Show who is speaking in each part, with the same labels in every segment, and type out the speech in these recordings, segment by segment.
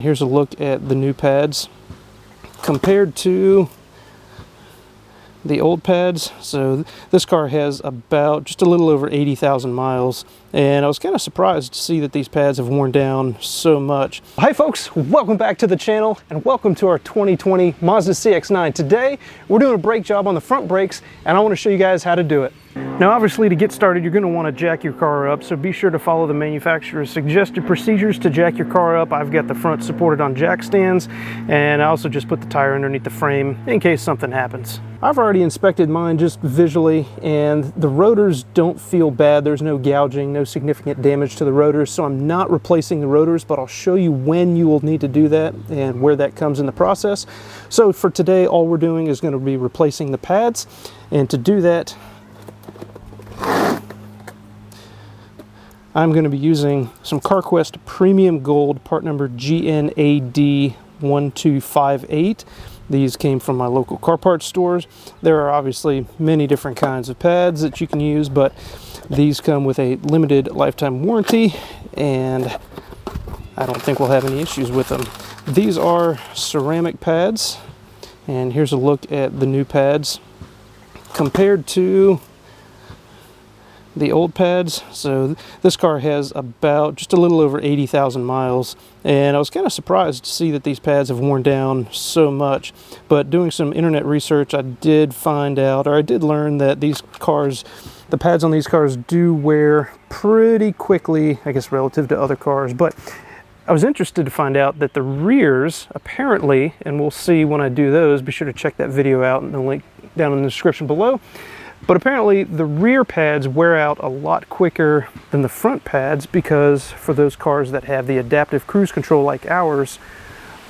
Speaker 1: Here's a look at the new pads compared to the old pads. So this car has about just a little over 80,000 miles, and I was kind of surprised to see that these pads have worn down so much. Hi folks, welcome back to the channel and welcome to our 2020 Mazda Cx9. Today we're doing a brake job on the front brakes, and I want to show you guys how to do it. Now obviously, to get started you're going to want to jack your car up, so be sure to follow the manufacturer's suggested procedures to jack your car up. I've got the front supported on jack stands, and I also just put the tire underneath the frame in case something happens. I've already inspected mine just visually, and the rotors don't feel bad. There's no gouging, no significant damage to the rotors, so I'm not replacing the rotors, but I'll show you when you will need to do that and where that comes in the process. So for today, all we're doing is going to be replacing the pads, and to do that I'm going to be using some CarQuest Premium Gold part number GNAD1258. These came from my local car parts stores. There are obviously many different kinds of pads that you can use, but these come with a limited lifetime warranty, and I don't think we'll have any issues with them. These are ceramic pads, and here's a look at the new pads compared to the old pads. So this car has about just a little over 80,000 miles, and I was kind of surprised to see that these pads have worn down so much. But doing some internet research, I did find out, or I did learn, that these cars, the pads on these cars do wear pretty quickly, I guess relative to other cars. But I was interested to find out that the rears apparently, and we'll see when I do those, be sure to check that video out and the link down in the description below. But apparently the rear pads wear out a lot quicker than the front pads, because for those cars that have the adaptive cruise control like ours,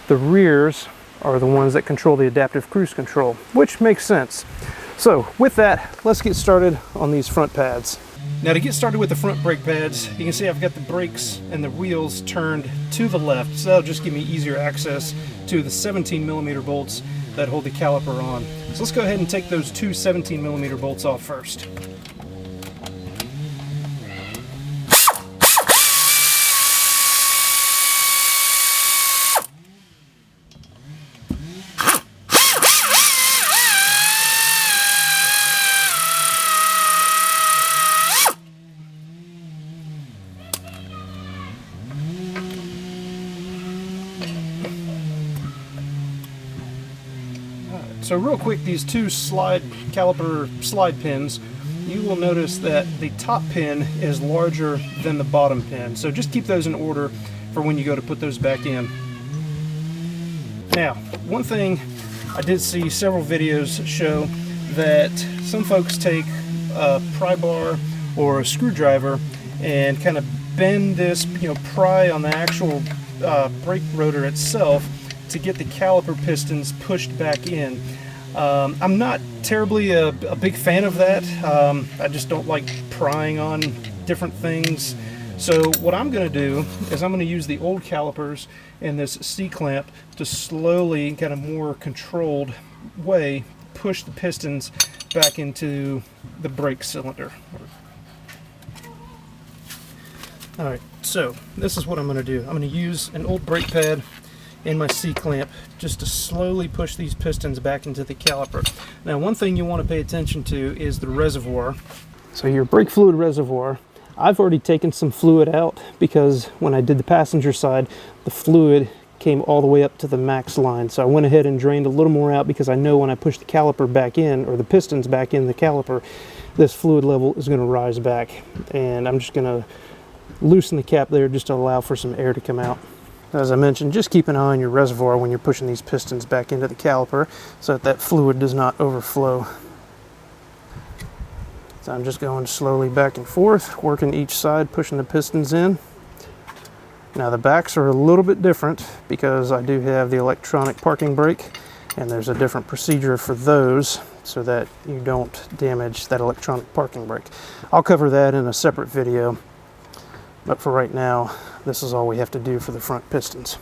Speaker 1: the rears are the ones that control the adaptive cruise control, which makes sense. So with that, let's get started on these front pads. Now to get started with the front brake pads, you can see I've got the brakes and the wheels turned to the left, so that'll just give me easier access to the 17mm bolts that hold the caliper on. So let's go ahead and take those two 17mm bolts off first. So real quick, these two caliper slide pins, you will notice that the top pin is larger than the bottom pin. So just keep those in order for when you go to put those back in. Now, one thing I did see several videos show that some folks take a pry bar or a screwdriver and kind of bend this, pry on the actual brake rotor itself to get the caliper pistons pushed back in. I'm not terribly a big fan of that. I just don't like prying on different things. So what I'm going to do is I'm going to use the old calipers and this C-clamp to slowly, kind of more controlled way, push the pistons back into the brake cylinder. Alright, so this is what I'm going to do. I'm going to use an old brake pad and my C-clamp just to slowly push these pistons back into the caliper. Now one thing you want to pay attention to is the reservoir. So your brake fluid reservoir, I've already taken some fluid out because when I did the passenger side, the fluid came all the way up to the max line. So I went ahead and drained a little more out because I know when I push the caliper back in, or the pistons back in the caliper, this fluid level is going to rise back. And I'm just going to loosen the cap there just to allow for some air to come out. As I mentioned, just keep an eye on your reservoir when you're pushing these pistons back into the caliper so that fluid does not overflow. So I'm just going slowly back and forth, working each side, pushing the pistons in. Now the backs are a little bit different because I do have the electronic parking brake, and there's a different procedure for those so that you don't damage that electronic parking brake. I'll cover that in a separate video, but for right now, this is all we have to do for the front pistons.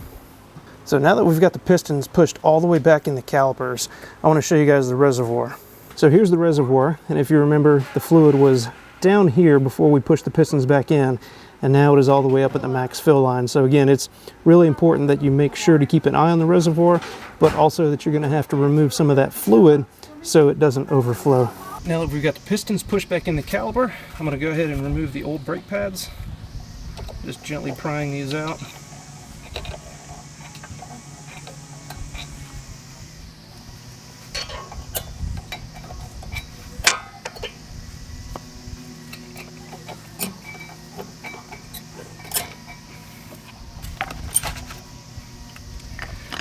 Speaker 1: So now that we've got the pistons pushed all the way back in the calipers, I want to show you guys the reservoir. So here's the reservoir, and if you remember, the fluid was down here before we pushed the pistons back in, and now it is all the way up at the max fill line. So again, it's really important that you make sure to keep an eye on the reservoir, but also that you're going to have to remove some of that fluid so it doesn't overflow. Now that we've got the pistons pushed back in the caliper, I'm going to go ahead and remove the old brake pads. Just gently prying these out.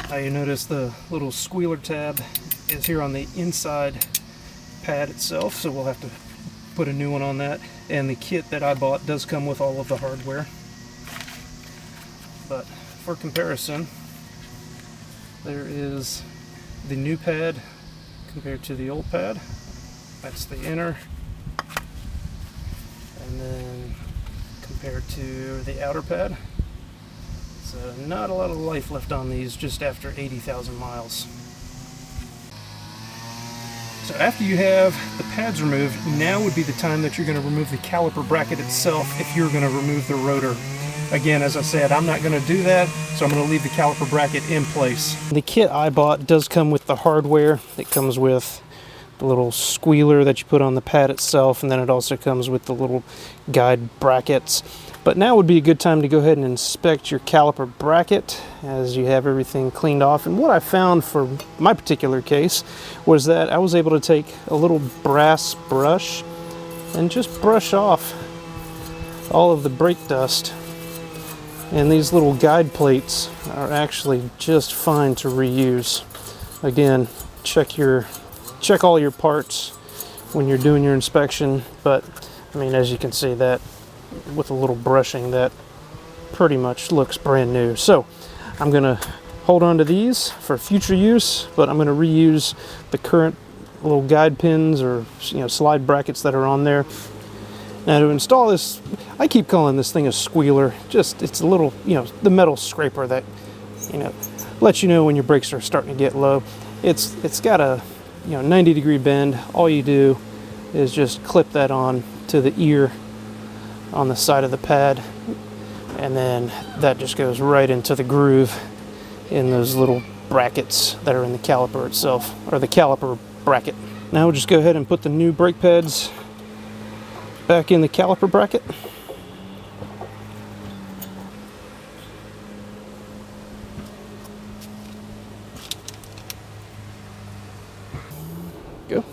Speaker 1: Now you notice the little squealer tab is here on the inside pad itself, so we'll have to put a new one on that. And the kit that I bought does come with all of the hardware. But for comparison, there is the new pad compared to the old pad. That's the inner. And then compared to the outer pad. So not a lot of life left on these just after 80,000 miles. So after you have the pads removed, now would be the time that you're going to remove the caliper bracket itself if you're going to remove the rotor. Again, as I said, I'm not going to do that, so I'm going to leave the caliper bracket in place. The kit I bought does come with the hardware. It comes with the little squealer that you put on the pad itself, and then it also comes with the little guide brackets. But now would be a good time to go ahead and inspect your caliper bracket as you have everything cleaned off. And what I found for my particular case was that I was able to take a little brass brush and just brush off all of the brake dust. And these little guide plates are actually just fine to reuse. Again, check all your parts when you're doing your inspection, but I mean, as you can see, that with a little brushing, that pretty much looks brand new. So I'm going to hold on to these for future use, but I'm going to reuse the current little guide pins or slide brackets that are on there. Now to install this, I keep calling this thing a squealer. Just it's a little, the metal scraper that lets you know when your brakes are starting to get low. It's got a 90-degree bend. All you do is just clip that on to the ear on the side of the pad, and then that just goes right into the groove in those little brackets that are in the caliper itself, or the caliper bracket. Now we'll just go ahead and put the new brake pads back in the caliper bracket. Go.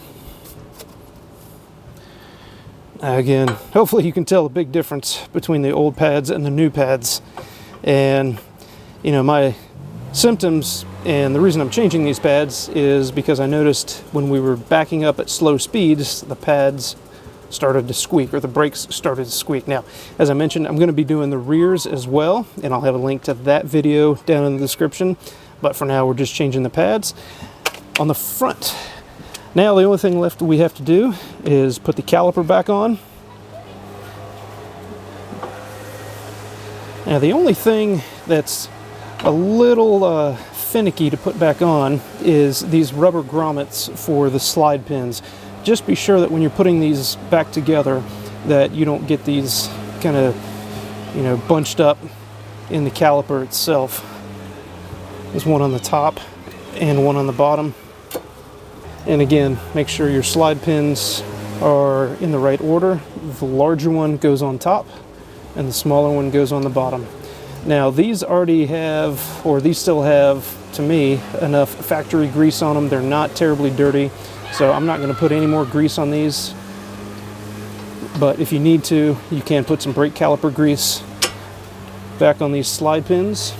Speaker 1: Again, hopefully you can tell a big difference between the old pads and the new pads. And my symptoms, and the reason I'm changing these pads is because I noticed when we were backing up at slow speeds, the pads started to squeak, or the brakes started to squeak. Now, as I mentioned, I'm going to be doing the rears as well, and I'll have a link to that video down in the description. But for now, we're just changing the pads on the front. Now, the only thing left we have to do is put the caliper back on. Now, the only thing that's a little finicky to put back on is these rubber grommets for the slide pins. Just be sure that when you're putting these back together that you don't get these kind of bunched up in the caliper itself. There's one on the top and one on the bottom. And again, make sure your slide pins are in the right order. The larger one goes on top and the smaller one goes on the bottom. Now these already have, or these still have, to me, enough factory grease on them. They're not terribly dirty. So I'm not going to put any more grease on these, but if you need to, you can put some brake caliper grease back on these slide pins.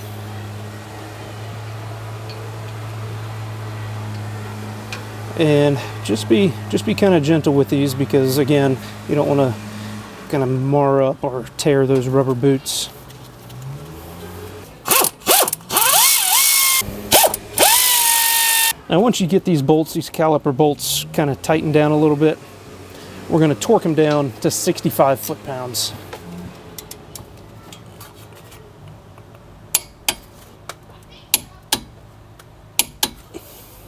Speaker 1: And just be kind of gentle with these, because again, you don't want to kind of mar up or tear those rubber boots. Now once you get these caliper bolts kind of tightened down a little bit, we're going to torque them down to 65 foot-pounds.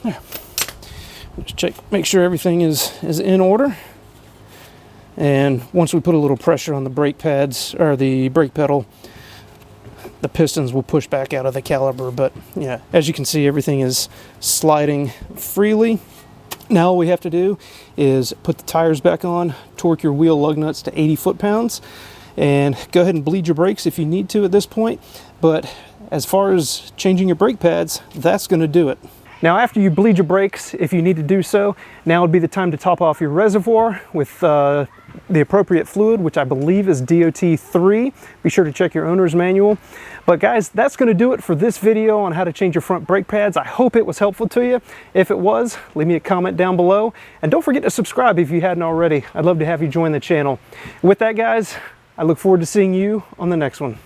Speaker 1: There. Just check, make sure everything is in order. And once we put a little pressure on the brake pads or the brake pedal, the pistons will push back out of the caliper. But yeah, as you can see, everything is sliding freely. Now all we have to do is put the tires back on, torque your wheel lug nuts to 80 foot-pounds, and go ahead and bleed your brakes if you need to at this point. But as far as changing your brake pads, that's going to do it. Now after you bleed your brakes, if you need to do so, now would be the time to top off your reservoir with the appropriate fluid, which I believe is DOT3. Be sure to check your owner's manual. But guys, that's going to do it for this video on how to change your front brake pads. I hope it was helpful to you. If it was, leave me a comment down below. And don't forget to subscribe if you hadn't already. I'd love to have you join the channel. With that, guys, I look forward to seeing you on the next one.